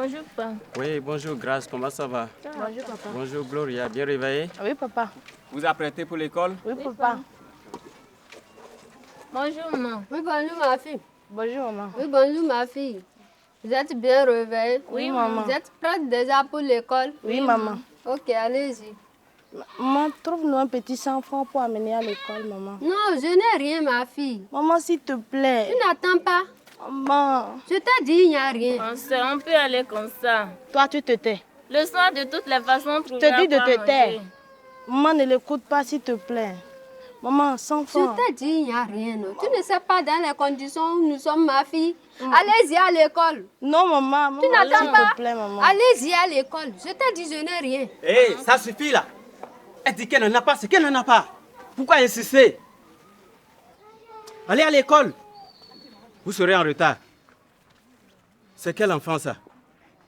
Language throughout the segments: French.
Bonjour, papa. Oui, bonjour, Grâce, comment ça va? Bonjour, papa. Bonjour, Gloria, bien réveillée? Oui, papa. Vous apprêtez pour l'école? Oui, papa. Bonjour, maman. Oui, bonjour, ma fille. Bonjour, maman. Oui, bonjour, ma fille. Vous êtes bien réveillée? Oui, maman. Vous êtes prête déjà pour l'école? Oui, maman. Ok, allez-y. Maman, trouve-nous un petit 100 francs pour amener à l'école, maman. Non, je n'ai rien, ma fille. Maman, s'il te plaît. Tu n'attends pas? Maman. Je t'ai dit, il n'y a rien. On peut aller comme ça. Toi, tu te tais. Le soir, de toutes les façons, Je te dis de te taire. Maman, ne l'écoute pas, s'il te plaît. Maman, 100 francs. Je t'ai dit, il n'y a rien. Non. Tu ne sais pas dans les conditions où nous sommes, ma fille. Allez-y à l'école. Non, maman. Tu n'attends pas? S'il te plaît, maman. Allez-y à l'école. Je t'ai dit, je n'ai rien. Hé, ça suffit là. Elle dit qu'elle n'en a pas, c'est qu'elle n'en a pas. Pourquoi insister? Allez à l'école. Vous serez en retard. C'est quel enfant ça?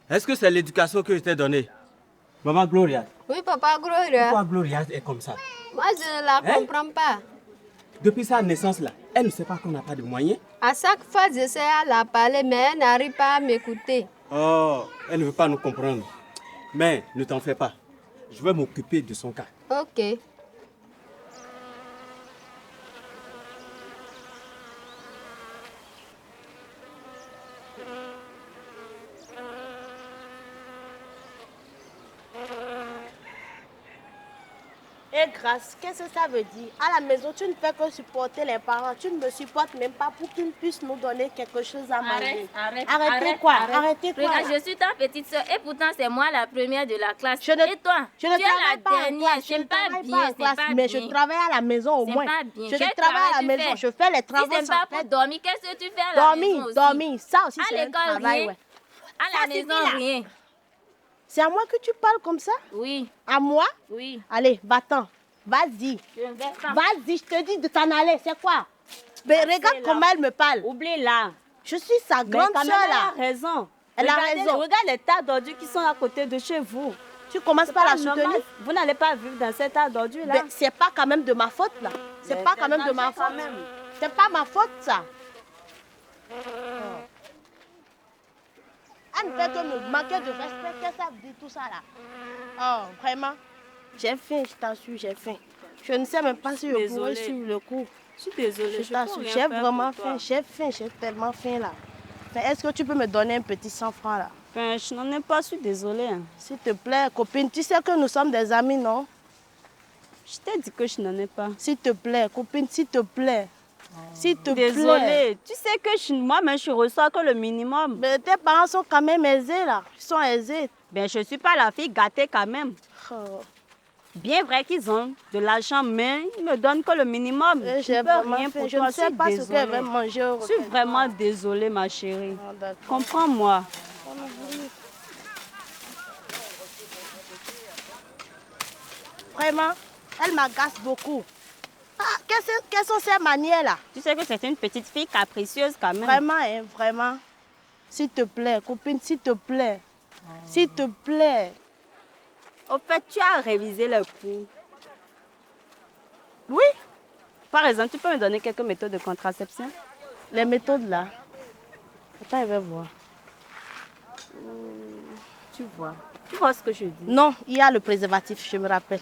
Est-ce que c'est l'éducation que je t'ai donnée? Maman Gloria. Oui, papa Gloria. Pourquoi Gloria est comme ça? Moi, je ne la comprends pas. Depuis sa naissance là, elle ne sait pas qu'on n'a pas de moyens. À chaque fois, j'essaie à la parler, mais elle n'arrive pas à m'écouter. Oh, elle ne veut pas nous comprendre. Mais ne t'en fais pas. Je vais m'occuper de son cas. Ok. Et Grâce, qu'est-ce que ça veut dire? À la maison, tu ne fais que supporter les parents. Tu ne me supportes même pas pour qu'ils puissent nous donner quelque chose à manger. Arrêtez quoi? Arrêtez quoi? Regarde, je suis ta petite soeur et pourtant c'est moi la première de la classe. Et toi? Tu es la dernière. C'est pas bien, c'est pas bien. Mais je travaille à la maison au moins. pas bien. Je Quel travaille à la travail tu maison. fais? Je fais les travaux. Si c'est pas pour dormir, qu'est-ce que tu fais à la maison aussi? Dormir. Ça aussi, À c'est un l'école, travail. rien. Ouais. À la maison, rien. C'est à moi que tu parles comme ça? Oui. À moi? Oui. Allez, va-t'en. Vas-y. Je ne vais pas. Vas-y, je te dis de t'en aller. C'est quoi? Mais regarde comment elle me parle. Oublie-la. Je suis sa grande soeur là. Elle a raison. Elle a Regardez, raison. Regarde les tas d'ordures qui sont à côté de chez vous. Tu commences par la soutenir. Normal. Vous n'allez pas vivre dans cet tas d'ordures là. Mais c'est pas quand même de ma faute là. C'est Mais pas quand même de ma danger quand faute. même. C'est pas ma faute ça. Elle ne fait que me manquer de respect. Qu'est-ce que ça veut dire tout ça là? Oh, vraiment? J'ai faim, je t'assure, j'ai faim. Je ne sais même pas si je pourrais suivre le cours. Je suis désolée. Je t'assure, j'ai vraiment faim. J'ai tellement faim là. Mais est-ce que tu peux me donner un petit 100 francs là? Enfin, je n'en ai pas, je suis désolée. Hein. S'il te plaît, copine, tu sais que nous sommes des amis, non? Je t'ai dit que je n'en ai pas. S'il te plaît, copine, s'il te plaît. S'il te plaît. Désolée. Tu sais que moi-même, je reçois que le minimum. Mais tes parents sont quand même aisés là. Ils sont aisés. Ben, je ne suis pas la fille gâtée quand même. Oh. Bien vrai qu'ils ont de l'argent, mais ils me donnent que le minimum. J'ai Je peux vraiment rien faim. pour Je toi. ne sais pas ce qu'elle va manger au Je suis vraiment désolée, ma chérie. Ah, d'accord. Comprends-moi. Vraiment, elle m'agace beaucoup. Ah, quelles sont ces manières là? Tu sais que c'est une petite fille capricieuse quand même. Vraiment, hein, vraiment. S'il te plaît, copine, s'il te plaît. S'il te plaît. Au fait, tu as révisé le cours. Oui, Par exemple, tu peux me donner quelques méthodes de contraception? les méthodes là. Attends, je vais voir. Tu vois. Tu vois ce que je dis? Non, il y a le préservatif, je me rappelle.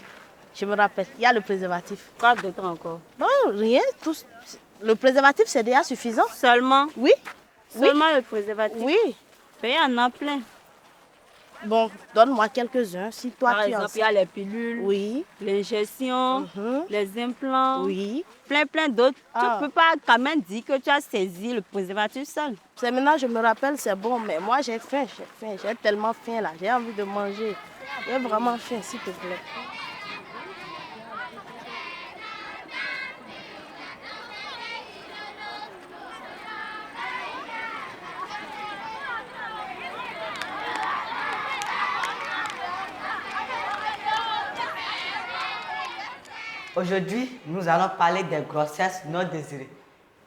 Je me rappelle, il y a le préservatif. Quoi d'autre encore? Non, rien. Le préservatif, c'est déjà suffisant. Seulement? Oui, Seulement le préservatif? oui. Ben, il y en a plein. Bon, donne-moi quelques-uns. Si toi, Par tu en exemple, il y sais. a les pilules, Oui, l'injection, Mhm. les implants, oui. plein d'autres. Ah. Tu ne peux pas quand même dire que tu as saisi le préservatif seul. C'est maintenant, je me rappelle, c'est bon, mais moi, j'ai faim, j'ai tellement faim là. J'ai envie de manger. J'ai vraiment faim, s'il te plaît. Aujourd'hui, nous allons parler des grossesses non désirées.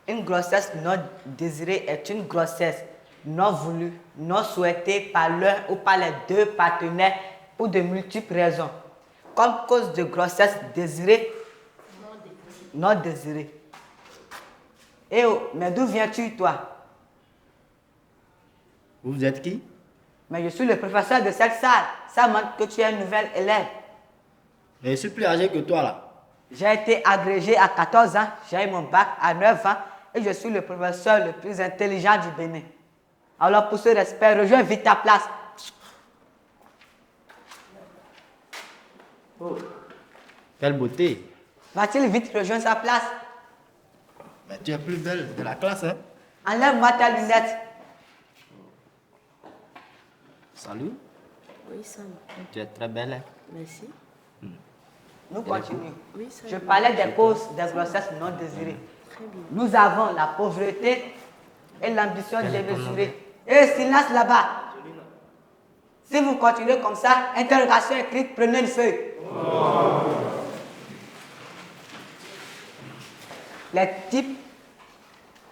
Une grossesse non désirée est une grossesse non voulue, non souhaitée par l'un ou par les deux partenaires pour de multiples raisons, comme cause de grossesse désirée, non désirée. Eh oh, mais d'où viens-tu toi? Vous êtes qui? Mais je suis le professeur de cette salle. Ça montre que tu es un nouvel élève. Mais je suis plus âgé que toi là. J'ai été agrégé à 14 ans, j'ai eu mon bac à 9 ans et je suis le professeur le plus intelligent du Bénin. Alors pour ce respect, rejoins vite ta place. Oh, quelle beauté. Va-t-il vite rejoindre sa place? Mais tu es plus belle de la classe, hein? Enlève-moi ta lunette. Salut. Oui, Sam. Tu es très belle, hein? Merci. Nous continuons. Oui, Sam. Je parlais des causes des grossesses non désirées. Très bien. Nous avons la pauvreté et l'ambition démesurée. Et silence là-bas. Si vous continuez comme ça, interrogation écrite, prenez une feuille. Les types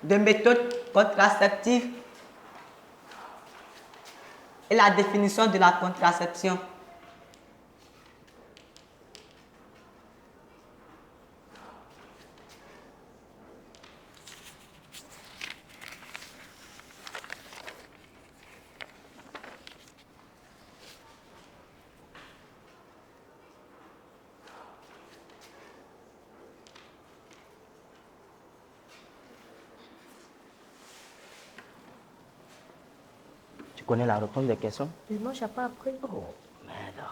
de méthodes contraceptives et la définition de la contraception. Tu connais la réponse des questions? Mais moi, je n'ai pas appris. Oh, merde.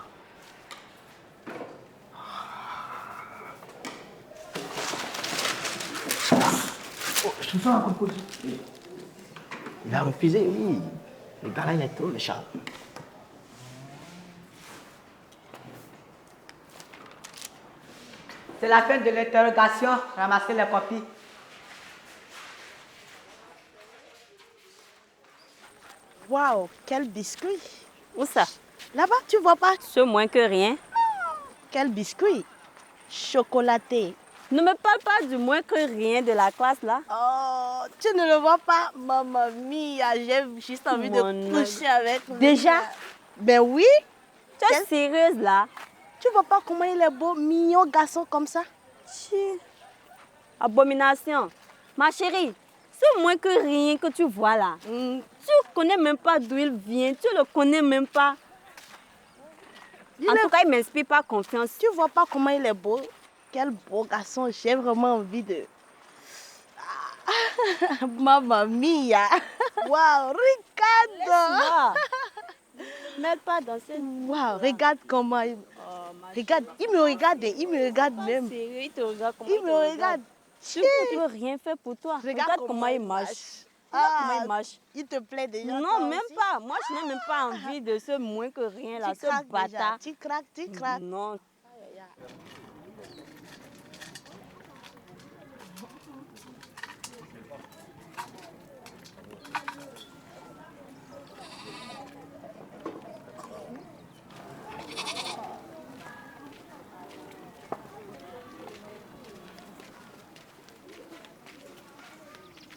Oh, je te sens un coup de coude. Il a refusé, oui. Le gars là, il est trop méchant. C'est la fin de l'interrogation. Ramassez les copies. Waouh, quel biscuit. Où ça? Là-bas, tu vois pas? Ce moins que rien. Quel biscuit. Chocolaté. Ne me parle pas du moins que rien de la classe là. Oh, tu ne le vois pas? Maman mia, j'ai juste envie de Mon coucher avec lui. Déjà? Ben oui. Tu es sérieuse là? Tu vois pas comment il est beau, mignon garçon comme ça? Abomination. Ma chérie, c'est moins que rien que tu vois là. Tu connais même pas d'où il vient. Tu le connais même pas. En tout cas, il m'inspire pas confiance. Tu vois pas comment il est beau? Quel beau garçon. J'ai vraiment envie de... Mamma mia. Waouh, regarde. Mêle pas dans cette... Waouh, regarde comment il... regarde, il me regarde même. Sérieux, il te regarde comment Il me regarde. Tu ne peux rien faire pour toi. Regarde comment il marche. Regarde comment il marche. Il te plaît déjà? Non, toi même aussi? pas. Moi, je n'ai même pas envie de ce moins que rien là, Tu ce craques déjà. bâtard. Tu craques, tu craques. Non.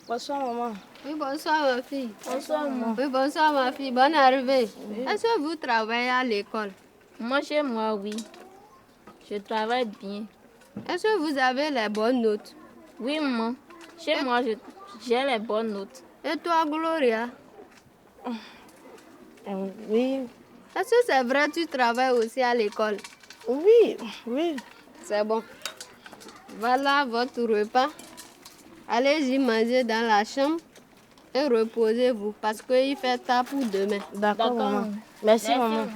Bonsoir, maman. Oui, bonsoir ma fille. Bonsoir, maman. Oui, bonsoir ma fille. Bonne arrivée. Est-ce que vous travaillez à l'école? Moi, chez moi, oui. Je travaille bien. Est-ce que vous avez les bonnes notes? Oui, maman. Chez moi, j'ai les bonnes notes. Et toi, Gloria? Oui, Est-ce que c'est vrai que tu travailles aussi à l'école? oui, oui. C'est bon. Voilà votre repas. Allez-y manger dans la chambre et reposez-vous parce qu'il fait tard pour demain. D'accord, maman. Merci, maman.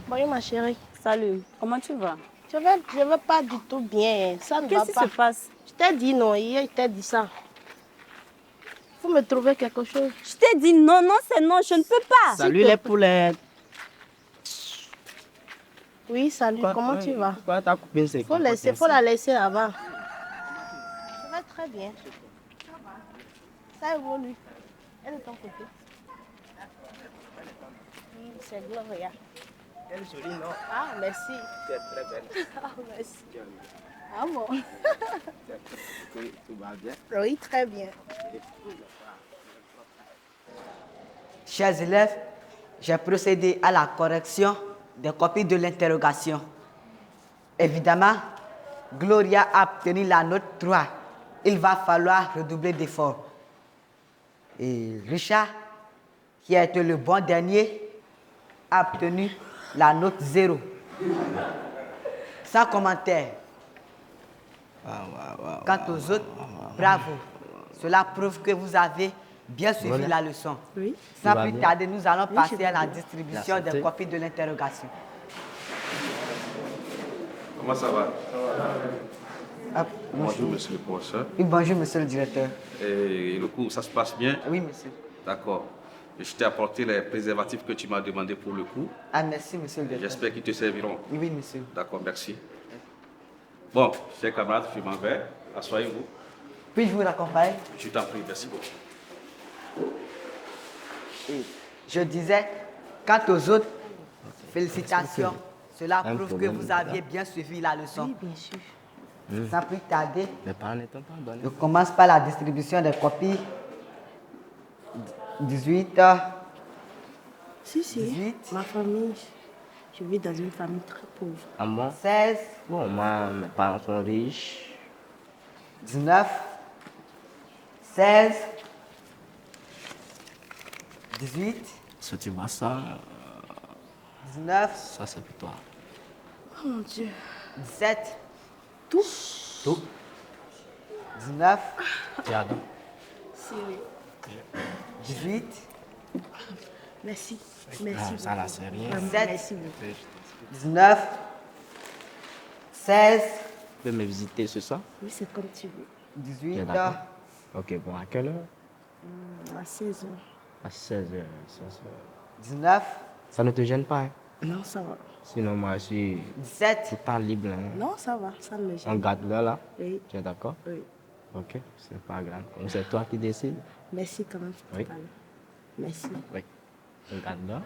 Bonjour, ma chérie. Salut, comment tu vas? Je vais pas du tout bien. Ça ne va Qu'est-ce qui pas. se passe? Je t'ai dit non, hier, je t'ai dit ça. Faut me trouver quelque chose. Je t'ai dit non, non, c'est non, je ne peux pas. Salut les poulettes. Oui, salut, comment tu vas? Quoi, ta copine, c'est Faut la laisser là-bas. Je vais très bien. Ça évolue. Elle est de ton côté. C'est Gloria. Elle est jolie, non? Ah, merci. Tu es très belle. Ah, merci. Ah bon? Tout va bien. Oui, très bien. Chers élèves, j'ai procédé à la correction des copies de l'interrogation. Évidemment, Gloria a obtenu la note 3. Il va falloir redoubler d'efforts. Et Richard, qui a été le bon dernier, a obtenu la note 0. Sans commentaire. Quant aux autres, bravo. Cela prouve que vous avez bien suivi la leçon. Oui. Sans plus tarder, nous allons passer à la La distribution santé. des copies de l'interrogation. Comment ça va? Ah, Bonjour, monsieur le professeur. oui, bonjour, monsieur le directeur. Et le cours, ça se passe bien? Oui, monsieur. D'accord. Je t'ai apporté les préservatifs que tu m'as demandé pour le cours. Ah, merci, monsieur le directeur. J'espère qu'ils te serviront. Oui, oui, monsieur. D'accord, merci. Bon, chers camarades, je m'en vais. Asseyez-vous. Puis-je vous raccompagner? Je t'en prie, merci beaucoup. Et je disais, quant aux autres, félicitations. Cela Un prouve que problème, vous aviez bien suivi la leçon. Oui, bien sûr. Sans plus tarder, Les parents n'étant pas donnés. je commence par la distribution des copies. 18, Si. 18. Ma famille, je vis dans une famille très pauvre. Ah bon? 16, Bon, moi, mes parents sont riches. 19, 16, 18, Si tu vois ça, 19, ça c'est pour toi. Oh mon Dieu. 17, Tout? Tout. 19, Regarde. Sérieux. 18, Merci. Ah, Merci. ça là, c'est rien. Vraiment, 17, merci beaucoup. 19, 16, Tu peux me visiter ce soir? Oui, c'est comme tu veux. 18, Bien, d'accord. Ok, bon, à quelle heure? À 16 ans. À 16h. 19, Ça ne te gêne pas, hein? Non, ça va. Sinon, moi, je suis 17, tout le temps libre. Hein? Non, ça va. Ça me On gêne. garde là. Oui. Tu es d'accord? Oui. Ok, c'est pas grave. Comme c'est toi qui décides. Merci quand même pour Oui. parler. Merci. Oui. On garde là.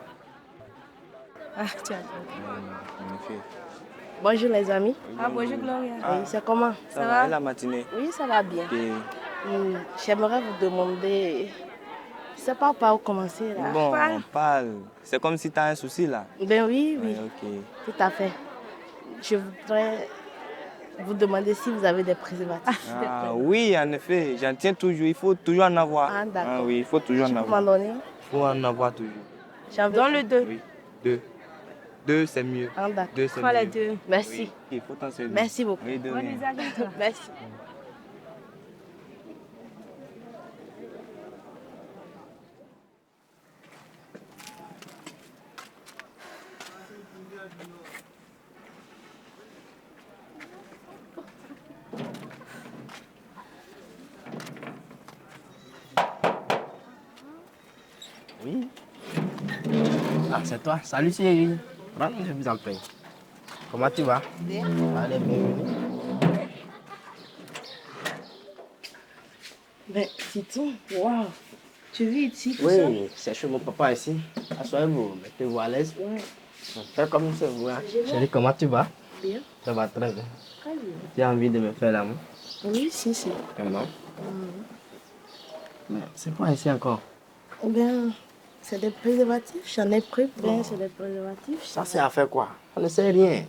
Ah, tiens. Bonjour les amis. Ah, bonjour Gloria. Oui, c'est comment? Ça va? Et la matinée? Oui, ça va bien. Et J'aimerais vous demander, je sais pas par où commencer là. bon, on parle. C'est comme si tu as un souci là. Ben oui, oui, Ouais, ok. tout à fait. Je voudrais vous demander si vous avez des préservatifs. Ah, oui, en effet, j'en tiens toujours. Il faut toujours en avoir. Ah, d'accord. Oui, il faut toujours en Tu peux avoir. m'en donner? Il faut en avoir toujours. J'en donne le 2. Oui, deux. Deux, c'est mieux. Ah, d'accord. Deux, c'est Prends mieux. les deux. Merci. Oui, il faut t'en servir. Merci beaucoup. Oui, de Bonne rien. usage à toi. Merci. Oui. Ah, c'est toi. Salut, chérie. Rentre, je vous en prie. Comment tu vas? Bien. Allez, bienvenue. Ben, Titon, waouh. Tu vis ici tout ça? Oui, c'est chez mon papa ici. Asseyez-vous, mettez-vous à l'aise. Ouais. Fais comme ça, vous. Chérie, comment tu vas? Bien. Ça va très bien. Très bien. Tu as envie de me faire l'amour? Oui, si. Vraiment? Mais c'est quoi ici encore? Ben, c'est des préservatifs. J'en ai pris plein, c'est des préservatifs. Ça, c'est à faire quoi? On ne sait rien.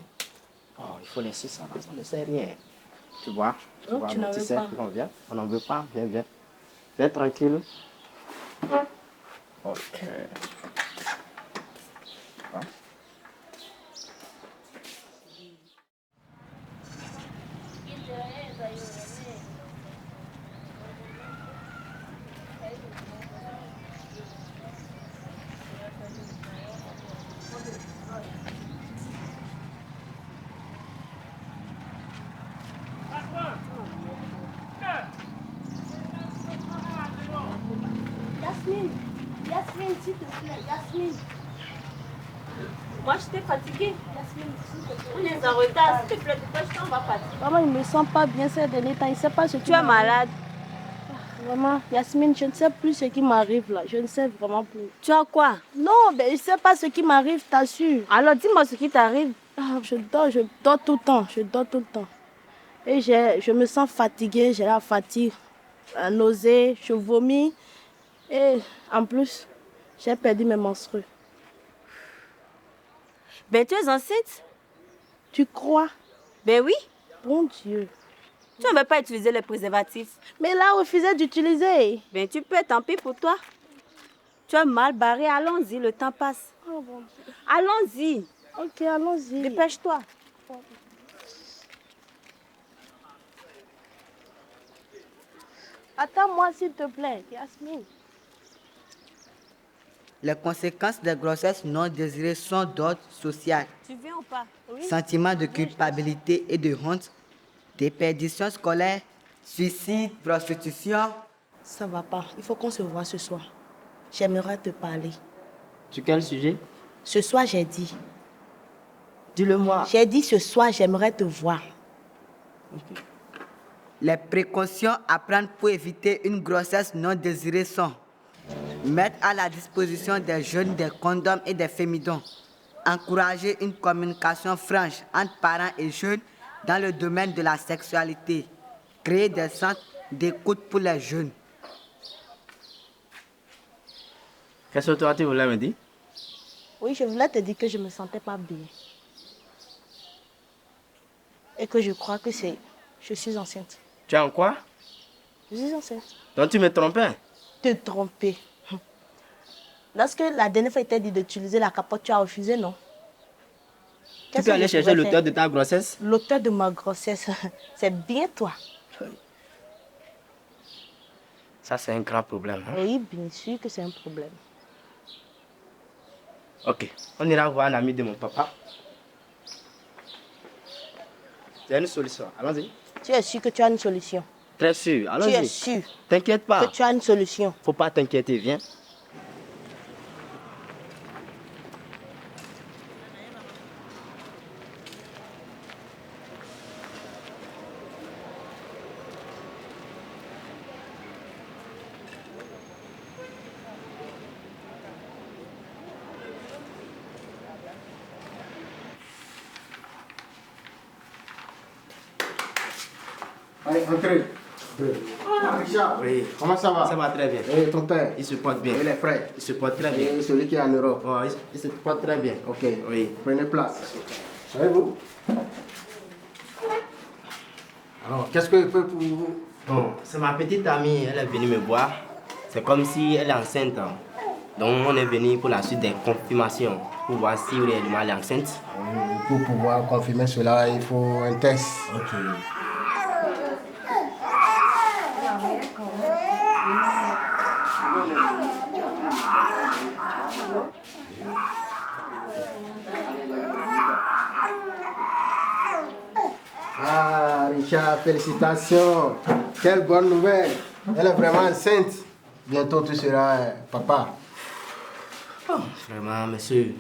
Oh, il faut laisser ça là, ça ne sait rien. Tu vois? Oh, tu n'en veux sais, pas? on vient. On n'en veut pas. Viens, viens. Viens tranquille. Ok. Yasmine, s'il te plaît, Yasmine. Moi, j'étais fatiguée. On est en retard. S'il te plaît, pourquoi je t'en vas partir? Maman, il me sent pas bien ces derniers temps. Il sait pas ce que Tu es malade. Vraiment, Yasmine, je ne sais plus ce qui m'arrive là. Je ne sais vraiment plus. Tu as quoi? Non, mais je ne sais pas ce qui m'arrive, t'assures. Alors dis-moi ce qui t'arrive. Je dors tout le temps. Je dors tout le temps. Et je me sens fatiguée, j'ai la fatigue, nausée, je vomis. Et en plus, j'ai perdu mes menstrues. Ben tu es enceinte? Tu crois? Ben oui. Bon Dieu. Tu ne veux pas utiliser les préservatifs. Mais là, on refusait d'utiliser. Ben tu peux, tant pis pour toi. Tu as mal barré, allons-y, le temps passe. Oh bon Dieu. Allons-y. Ok, allons-y. Dépêche-toi. Attends-moi s'il te plaît, Yasmine. Les conséquences des grossesses non désirées sont d'ordre social. Tu viens ou pas? Oui. Sentiment de culpabilité et de honte, déperdition scolaire, suicide, prostitution. Ça va pas. Il faut qu'on se voit ce soir. J'aimerais te parler. Sur quel sujet? Ce soir, j'ai dit. Dis-le-moi. J'ai dit ce soir, j'aimerais te voir. Les précautions à prendre pour éviter une grossesse non désirée sont: mettre à la disposition des jeunes des condoms et des fémidons, encourager une communication franche entre parents et jeunes dans le domaine de la sexualité, créer des centres d'écoute pour les jeunes. Qu'est-ce que toi tu voulais me dire? Oui, je voulais te dire que je ne me sentais pas bien. Et que je crois que je suis enceinte. Tu es en quoi? Je suis enceinte. Donc tu me trompais? Te tromper. Lorsque la dernière fois, il t'a dit d'utiliser la capote, tu as refusé, non? Tu peux aller chercher l'auteur de ta grossesse? L'auteur de ma grossesse, c'est bien toi. Ça, c'est un grand problème. Hein? Oui, bien sûr que c'est un problème. Ok, on ira voir un ami de mon papa. C'est une solution, allons-y. Tu es sûr que tu as une solution? Très sûr, allons-y. Tu es sûr T'inquiète pas. que tu as une solution? Faut pas t'inquiéter, viens. Allez, entrez. Richard, Oui. comment ça va? Ça va très bien. Et ton père? Il se porte bien. Et les frères? Il se porte très bien. Et celui qui est en Europe? Oh, il se porte très bien. Ok. Oui. Prenez place. Savez-vous? Alors, qu'est-ce que je peux pour vous? Bon, c'est ma petite amie, elle est venue me voir. C'est comme si elle est enceinte. Hein. Donc on est venu pour la suite des confirmations, pour voir si réellement elle est enceinte. Pour pouvoir confirmer cela, il faut un test. Ok. Ah, Richard, félicitations. Quelle bonne nouvelle. Elle est vraiment enceinte. Bientôt, tu seras papa. Oh, vraiment, monsieur,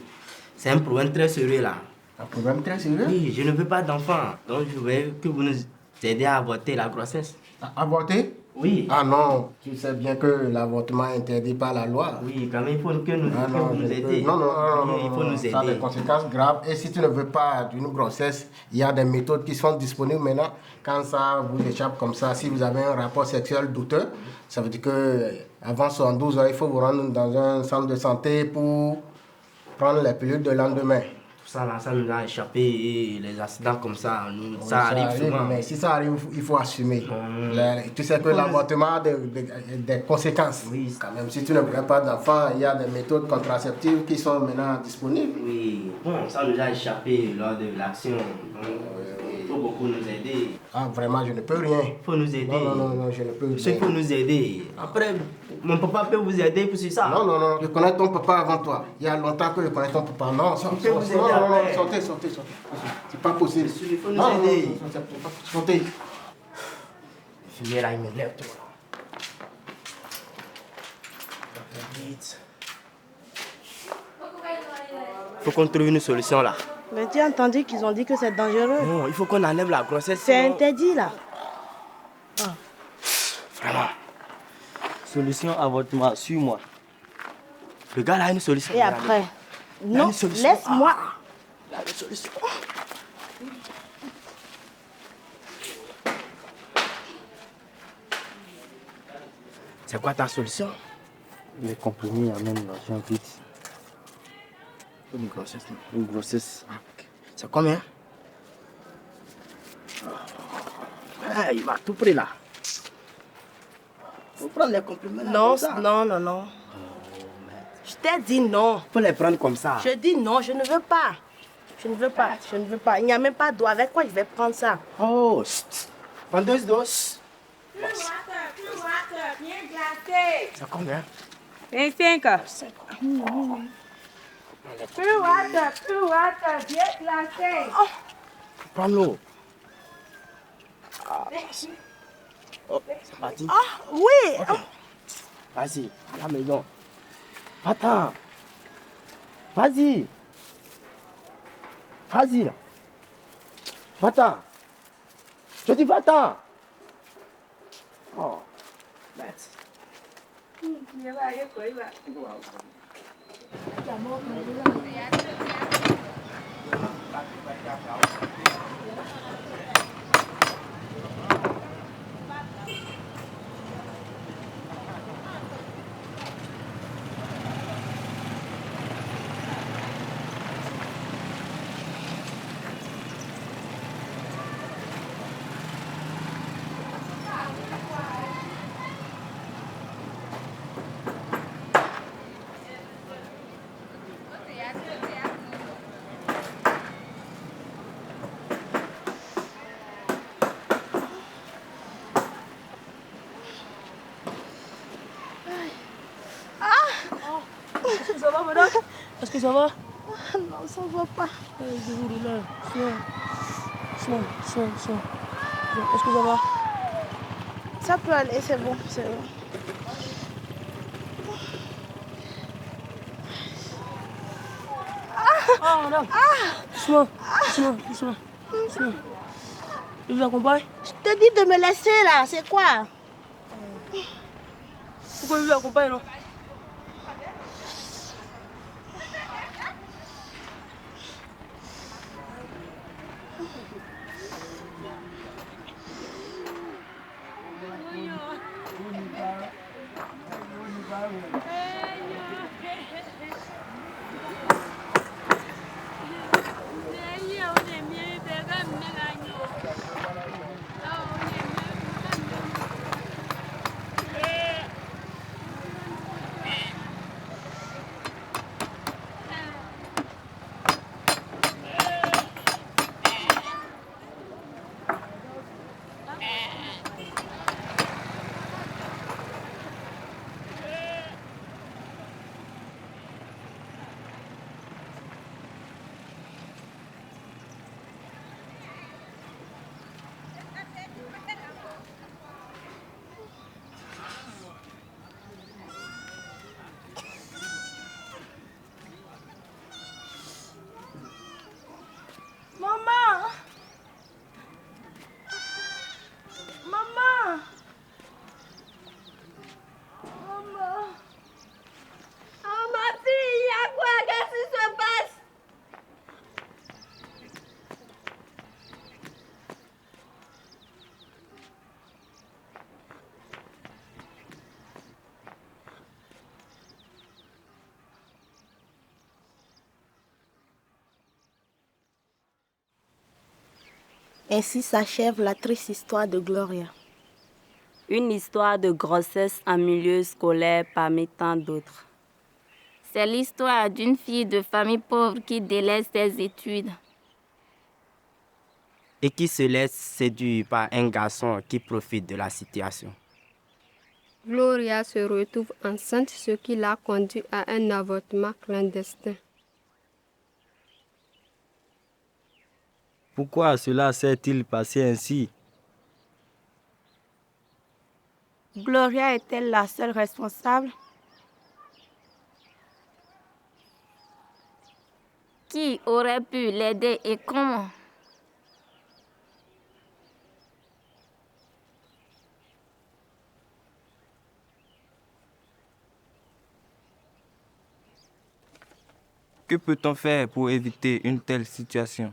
c'est un problème très sérieux là. Un problème très sérieux? Oui, je ne veux pas d'enfant. Donc je veux que vous nous aidiez à avorter la grossesse. Avorter? Oui. Ah non, tu sais bien que l'avortement est interdit par la loi. Oui, quand même, il faut que vous nous aidiez. Non, Il faut nous aider. Ça a des conséquences graves. Et si tu ne veux pas d'une grossesse, il y a des méthodes qui sont disponibles maintenant. Quand ça vous échappe comme ça, si vous avez un rapport sexuel douteux, ça veut dire que avant 72 heures, il faut vous rendre dans un centre de santé pour prendre les pilules de lendemain. Tout ça, là, ça nous a échappé et les accidents comme ça, ça arrive souvent. Mais si ça arrive, il faut assumer. Tu sais que l'avortement a des conséquences. Oui. Quand même, si tu ne veux pas d'enfant, il y a des méthodes contraceptives qui sont maintenant disponibles. Oui, bon, ça nous a échappé lors de l'action. Il faut beaucoup nous aider. Ah, vraiment, je ne peux rien. Il faut nous aider. Non, je ne peux rien. Il faut nous aider. Après, mon papa peut vous aider pour ça. Non, je connais ton papa avant toi. Il y a longtemps que je connais ton papa. Non, sortez. C'est pas possible. Il faut nous aider. Sortez. Le fumier là, il m'énerve, toi. Vite. Faut qu'on trouve une solution là. Mais tu as entendu qu'ils ont dit que c'est dangereux? Non, il faut qu'on enlève la grossesse. C'est interdit là. Vraiment. solution avortement. Suis-moi. Le gars là a une solution. Et après? Non, laisse-moi. Il a une solution. C'est quoi ta solution? Les comprimés amènent l'argent vite. Une grossesse. Une grossesse. Ah, okay. C'est combien? Ah, il m'a tout pris là. Faut prendre les comprimés là. Non, comme ça. non. Je t'ai dit non. Faut les prendre comme ça. Je dis non, je ne veux pas. Je ne veux pas. Il n'y a même pas d'eau. Avec quoi je vais prendre ça? Oh, vendeuse d'eau. C'est combien? 25. Prends l'eau. Oh, c'est parti. Ah, oui. Okay. Vas-y, à la maison. Attends. Vas-y. Vas-y là. Va-t'en. Je dis va-t'en. Oh, bête. Ça va, madame? Est-ce que ça va? Non, ça va pas. Je vous relève. Soin. Est-ce que ça va? Ça peut aller, c'est bon. Ah, madame. Doucement. Je vous accompagne? Je te dis de me laisser là, c'est quoi? Pourquoi je vous accompagne, non? Ainsi s'achève la triste histoire de Gloria. Une histoire de grossesse en milieu scolaire parmi tant d'autres. C'est l'histoire d'une fille de famille pauvre qui délaisse ses études. Et qui se laisse séduire par un garçon qui profite de la situation. Gloria se retrouve enceinte, ce qui l'a conduit à un avortement clandestin. Pourquoi cela s'est-il passé ainsi? Gloria est-elle la seule responsable? Qui aurait pu l'aider et comment? Que peut-on faire pour éviter une telle situation?